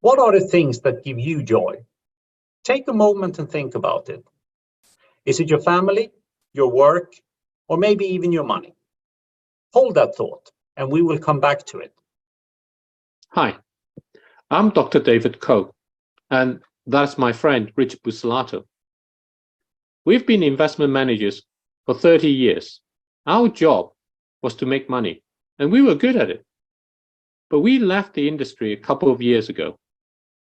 What are the things that give you joy? Take a moment and think about it. Is it your family, your work, or maybe even your money? Hold that thought, and we will come back to it. Hi, I'm Dr. David Koh, and that's my friend Richard Buccellato. We've been investment managers for 30 years. Our job was to make money, and we were good at it. But we left the industry a couple of years ago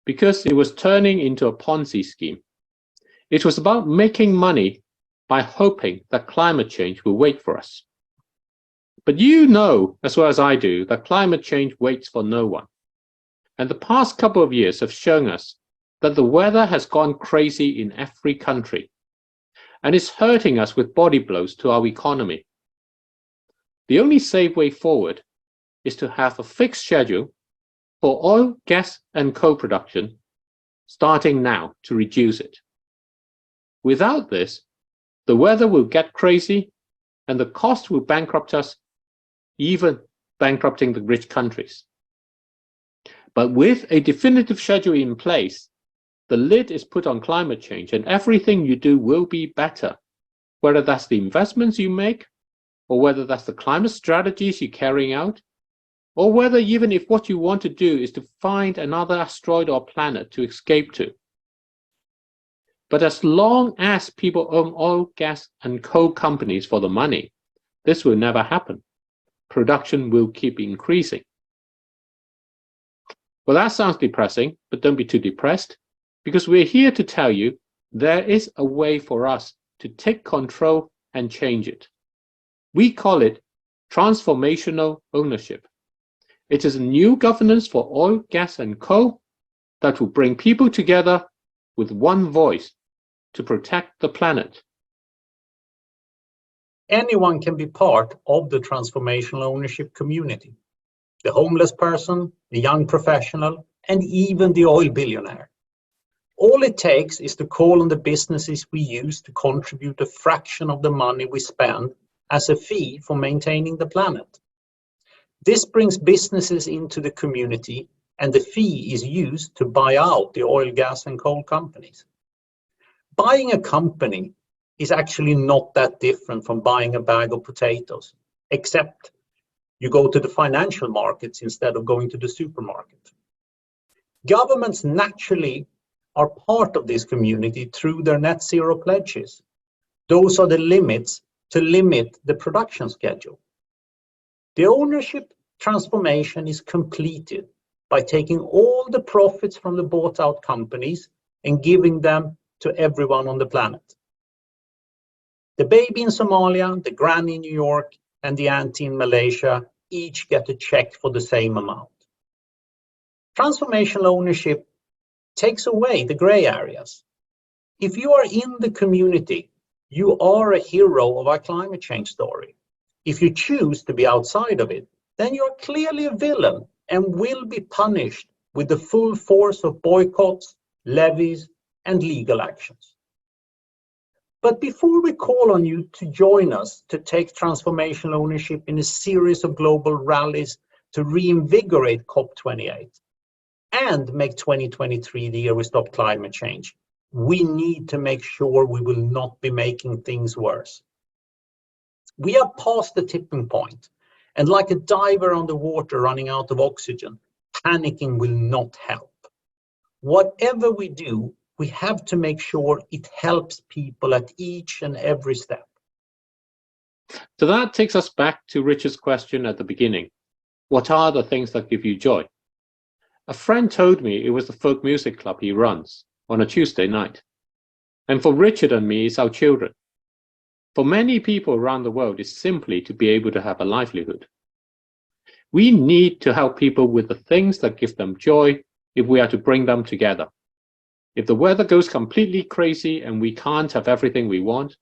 because it was turning into a Ponzi scheme. It was about making money by hoping that climate change will wait for us. But you know, as well as I do, that climate change waits for no one. And the past couple of years have shown us that the weather has gone crazy in every country, and it's hurting us with body blows to our economy. The only safe way forward is to have a fixed schedule for oil, gas, and coal production starting now to reduce it. Without this, the weather will get crazy and the cost will bankrupt us, even bankrupting the rich countries. But with a definitive schedule in place, the lid is put on climate change and everything you do will be better, whether that's the investments you make, or whether that's the climate strategies you're carrying out, or whether even if what you want to do is to find another asteroid or planet to escape to. But as long as people own oil, gas, and coal companies for the money, this will never happen. Production will keep increasing. Well, that sounds depressing, but don't be too depressed, because we're here to tell you there is a way for us to take control and change it. We call it transformational ownership. It is a new governance for oil, gas, and coal that will bring people together with one voice to protect the planet. Anyone can be part of the transformational ownership community. The homeless person, the young professional, and even the oil billionaire. All it takes is to call on the businesses we use to contribute a fraction of the money we spend as a fee for maintaining the planet. This brings businesses into the community, and the fee is used to buy out the oil, gas, and coal companies. Buying a company is actually not that different from buying a bag of potatoes, except you go to the financial markets instead of going to the supermarket. Governments naturally are part of this community through their net zero pledges. Those are the limits to limit the production schedule. The ownership transformation is completed by taking all the profits from the bought out companies and giving them to everyone on the planet. The baby in Somalia, the granny in New York, and the auntie in Malaysia each get a check for the same amount. Transformational ownership takes away the gray areas. If you are in the community, you are a hero of our climate change story. If you choose to be outside of it, then you are clearly a villain and will be punished with the full force of boycotts, levies, and legal actions. But before we call on you to join us to take transformational ownership in a series of global rallies to reinvigorate COP28 and make 2023 the year we stop climate change, we need to make sure we will not be making things worse. We are past the tipping point, and like a diver underwater running out of oxygen, panicking will not help. Whatever we do, we have to make sure it helps people at each and every step. So that takes us back to Richard's question at the beginning. What are the things that give you joy? A friend told me it was the folk music club he runs on a Tuesday night. And for Richard and me, it's our children. For many people around the world, it's simply to be able to have a livelihood. We need to help people with the things that give them joy if we are to bring them together. If the weather goes completely crazy and we can't have everything we want,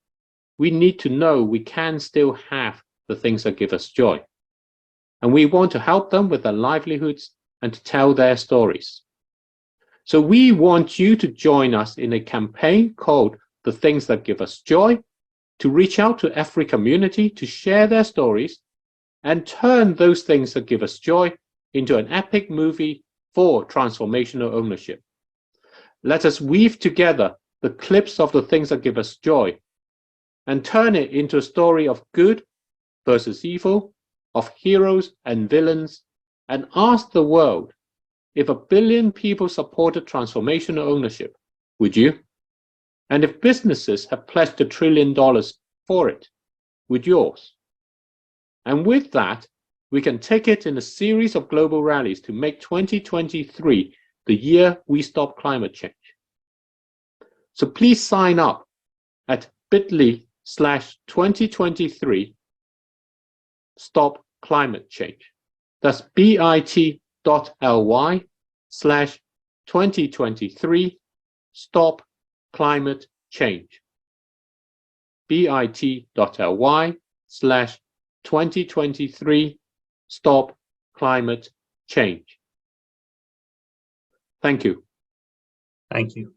we need to know we can still have the things that give us joy. And we want to help them with their livelihoods and to tell their stories. So we want you to join us in a campaign called The Things That Give Us Joy, to reach out to every community to share their stories and turn those things that give us joy into an epic movie for transformational ownership. Let us weave together the clips of the things that give us joy and turn it into a story of good versus evil, of heroes and villains, and ask the world, if 1 billion people supported transformational ownership, would you? And if businesses have pledged $1 trillion for it, would yours? And with that, we can take it in a series of global rallies to make 2023 the year we stop climate change. So please sign up at bit.ly/2023 stop climate change. That's bit.ly/2023 stop climate change. bit.ly/2023 stop climate change. Thank you. Thank you.